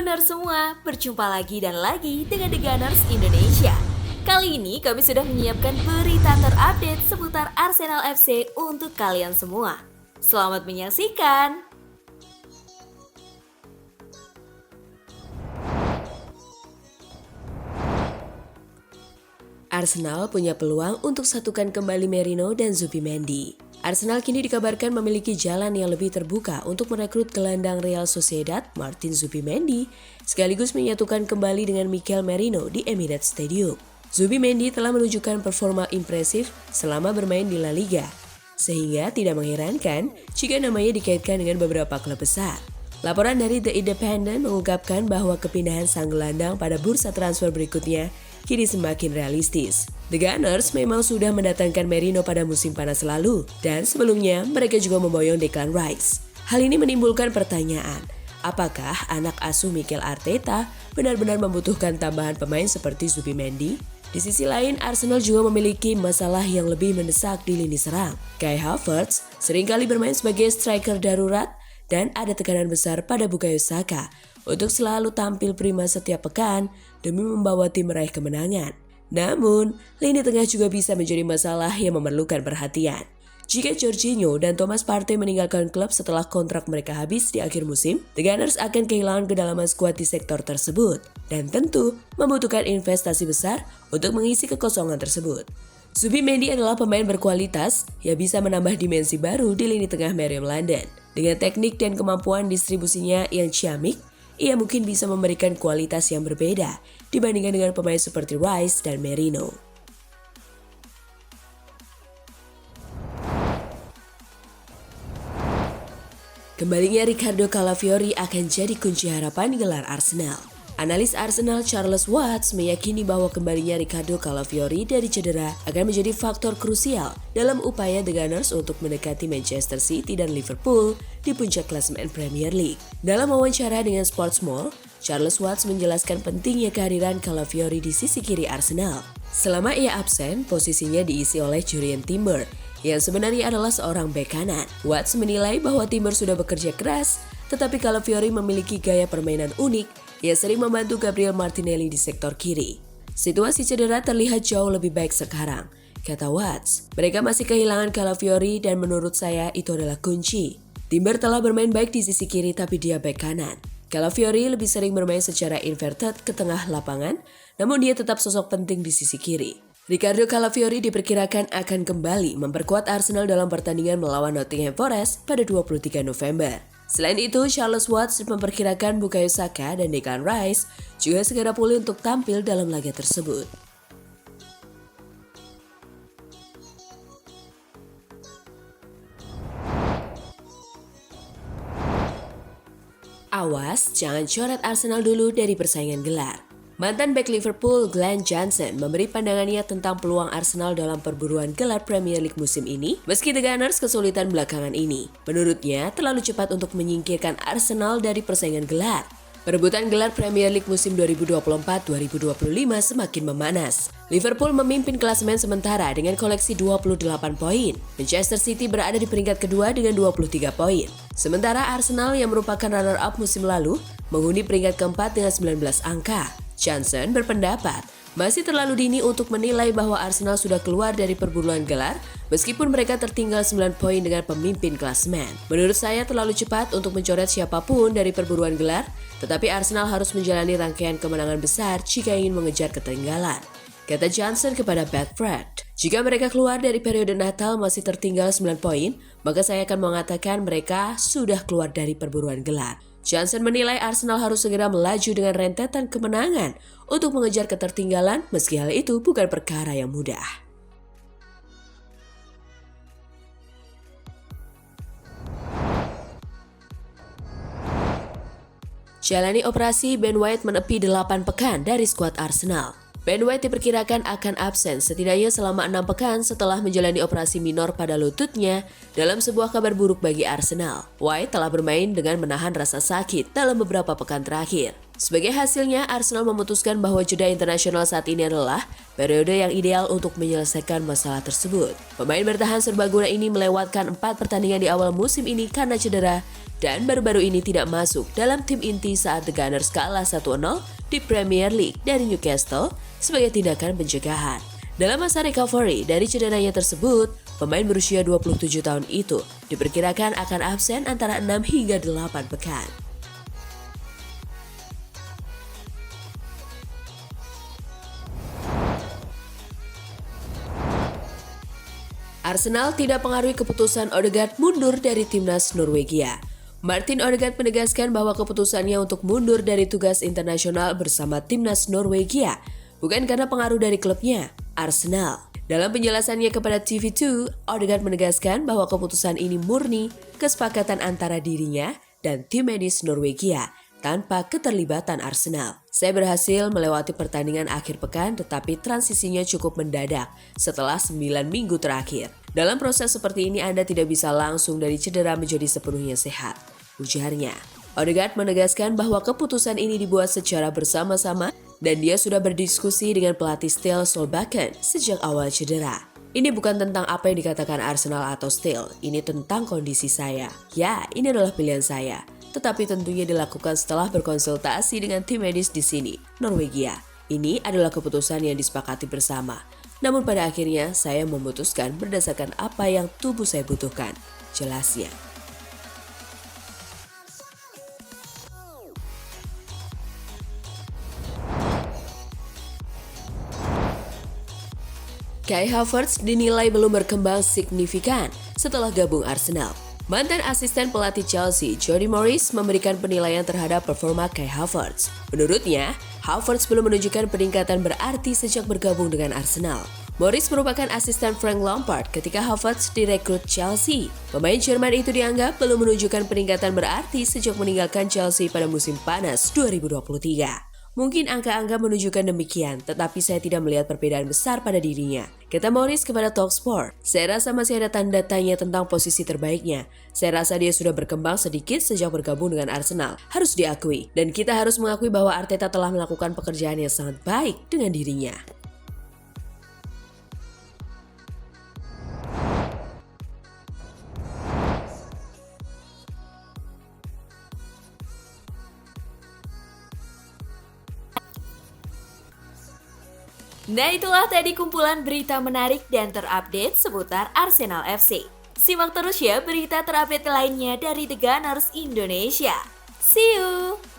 Gunners semua, berjumpa lagi dan lagi dengan The Gunners Indonesia. Kali ini kami sudah menyiapkan berita terupdate seputar Arsenal FC untuk kalian semua. Selamat menyaksikan! Arsenal punya peluang untuk satukan kembali Merino dan Zubimendi. Arsenal kini dikabarkan memiliki jalan yang lebih terbuka untuk merekrut gelandang Real Sociedad Martin Zubimendi, sekaligus menyatukan kembali dengan Mikel Merino di Emirates Stadium. Zubimendi telah menunjukkan performa impresif selama bermain di La Liga, sehingga tidak mengherankan jika namanya dikaitkan dengan beberapa klub besar. Laporan dari The Independent mengungkapkan bahwa kepindahan sang gelandang pada bursa transfer berikutnya kini semakin realistis. The Gunners memang sudah mendatangkan Merino pada musim panas lalu, dan sebelumnya mereka juga memboyong Declan Rice. Hal ini menimbulkan pertanyaan, apakah anak asuh Mikel Arteta benar-benar membutuhkan tambahan pemain seperti Zubimendi? Di sisi lain, Arsenal juga memiliki masalah yang lebih mendesak di lini serang. Kai Havertz seringkali bermain sebagai striker darurat, dan ada tekanan besar pada Bukayo Saka untuk selalu tampil prima setiap pekan demi membawa tim meraih kemenangan. Namun, lini tengah juga bisa menjadi masalah yang memerlukan perhatian. Jika Jorginho dan Thomas Partey meninggalkan klub setelah kontrak mereka habis di akhir musim, The Gunners akan kehilangan kedalaman skuad di sektor tersebut dan tentu membutuhkan investasi besar untuk mengisi kekosongan tersebut. Zubimendi adalah pemain berkualitas yang bisa menambah dimensi baru di lini tengah Merriam London. Dengan teknik dan kemampuan distribusinya yang ciamik, ia mungkin bisa memberikan kualitas yang berbeda dibandingkan dengan pemain seperti Rice dan Merino. Kembalinya Ricardo Calafiori akan jadi kunci harapan gelar Arsenal. Analis Arsenal Charles Watts meyakini bahwa kembalinya Ricardo Calafiori dari cedera akan menjadi faktor krusial dalam upaya The Gunners untuk mendekati Manchester City dan Liverpool di puncak klasemen Premier League. Dalam wawancara dengan Sportsmall, Charles Watts menjelaskan pentingnya kehadiran Calafiori di sisi kiri Arsenal. Selama ia absen, posisinya diisi oleh Jurrien Timber, yang sebenarnya adalah seorang bek kanan. Watts menilai bahwa Timber sudah bekerja keras, tetapi Calafiori memiliki gaya permainan unik. Ia sering membantu Gabriel Martinelli di sektor kiri. Situasi cedera terlihat jauh lebih baik sekarang, kata Watts. Mereka masih kehilangan Calafiori dan menurut saya itu adalah kunci. Timber telah bermain baik di sisi kiri tapi dia bek kanan. Calafiori lebih sering bermain secara inverted ke tengah lapangan, namun dia tetap sosok penting di sisi kiri. Ricardo Calafiori diperkirakan akan kembali memperkuat Arsenal dalam pertandingan melawan Nottingham Forest pada 23 November. Selain itu, Charles Watts memperkirakan Bukayo Saka dan Declan Rice juga segera pulih untuk tampil dalam laga tersebut. Awas, jangan coret Arsenal dulu dari persaingan gelar. Mantan bek Liverpool Glenn Johnson memberi pandangannya tentang peluang Arsenal dalam perburuan gelar Premier League musim ini, meski The Gunners kesulitan belakangan ini. Menurutnya, terlalu cepat untuk menyingkirkan Arsenal dari persaingan gelar. Perebutan gelar Premier League musim 2024-2025 semakin memanas. Liverpool memimpin klasemen sementara dengan koleksi 28 poin. Manchester City berada di peringkat kedua dengan 23 poin. Sementara Arsenal yang merupakan runner-up musim lalu menghuni peringkat keempat dengan 19 angka. Johnson berpendapat masih terlalu dini untuk menilai bahwa Arsenal sudah keluar dari perburuan gelar meskipun mereka tertinggal 9 poin dengan pemimpin klasemen. Menurut saya terlalu cepat untuk mencoret siapapun dari perburuan gelar, tetapi Arsenal harus menjalani rangkaian kemenangan besar jika ingin mengejar ketertinggalan, kata Johnson kepada Betfred. Jika mereka keluar dari periode Natal masih tertinggal 9 poin, maka saya akan mengatakan mereka sudah keluar dari perburuan gelar. Johnson menilai Arsenal harus segera melaju dengan rentetan kemenangan untuk mengejar ketertinggalan meski hal itu bukan perkara yang mudah. Jalani operasi, Ben White menepi 8 pekan dari skuad Arsenal. Ben White diperkirakan akan absen setidaknya selama 6 pekan setelah menjalani operasi minor pada lututnya dalam sebuah kabar buruk bagi Arsenal. White telah bermain dengan menahan rasa sakit dalam beberapa pekan terakhir. Sebagai hasilnya, Arsenal memutuskan bahwa jeda internasional saat ini adalah periode yang ideal untuk menyelesaikan masalah tersebut. Pemain bertahan serbaguna ini melewatkan 4 pertandingan di awal musim ini karena cedera dan baru-baru ini tidak masuk dalam tim inti saat The Gunners kalah 1-0 di Premier League dari Newcastle sebagai tindakan pencegahan. Dalam masa recovery dari cederanya tersebut, pemain berusia 27 tahun itu diperkirakan akan absen antara 6 hingga 8 pekan. Arsenal tidak pengaruhi keputusan Odegaard mundur dari timnas Norwegia. Martin Odegaard menegaskan bahwa keputusannya untuk mundur dari tugas internasional bersama timnas Norwegia bukan karena pengaruh dari klubnya, Arsenal. Dalam penjelasannya kepada TV2, Odegaard menegaskan bahwa keputusan ini murni kesepakatan antara dirinya dan tim medis Norwegia tanpa keterlibatan Arsenal. Saya berhasil melewati pertandingan akhir pekan tetapi transisinya cukup mendadak setelah 9 minggu terakhir. Dalam proses seperti ini Anda tidak bisa langsung dari cedera menjadi sepenuhnya sehat, ujarnya. Odegaard menegaskan bahwa keputusan ini dibuat secara bersama-sama dan dia sudah berdiskusi dengan pelatih Ståle Solbakken sejak awal cedera. Ini bukan tentang apa yang dikatakan Arsenal atau Ståle, ini tentang kondisi saya. Ya, ini adalah pilihan saya. Tetapi tentunya dilakukan setelah berkonsultasi dengan tim medis di sini, Norwegia. Ini adalah keputusan yang disepakati bersama. Namun pada akhirnya saya memutuskan berdasarkan apa yang tubuh saya butuhkan, jelasnya. Kai Havertz dinilai belum berkembang signifikan setelah gabung Arsenal. Mantan asisten pelatih Chelsea, Jody Morris, memberikan penilaian terhadap performa Kai Havertz. Menurutnya, Havertz belum menunjukkan peningkatan berarti sejak bergabung dengan Arsenal. Morris merupakan asisten Frank Lampard ketika Havertz direkrut Chelsea. Pemain Jerman itu dianggap belum menunjukkan peningkatan berarti sejak meninggalkan Chelsea pada musim panas 2023. Mungkin angka-angka menunjukkan demikian, tetapi saya tidak melihat perbedaan besar pada dirinya. Kata Morris kepada Talksport, saya rasa masih ada tanda tanya tentang posisi terbaiknya. Saya rasa dia sudah berkembang sedikit sejak bergabung dengan Arsenal. Harus diakui, dan kita harus mengakui bahwa Arteta telah melakukan pekerjaan yang sangat baik dengan dirinya. Nah itulah tadi kumpulan berita menarik dan terupdate seputar Arsenal FC. Simak terus ya berita terupdate lainnya dari The Gunners Indonesia. See you!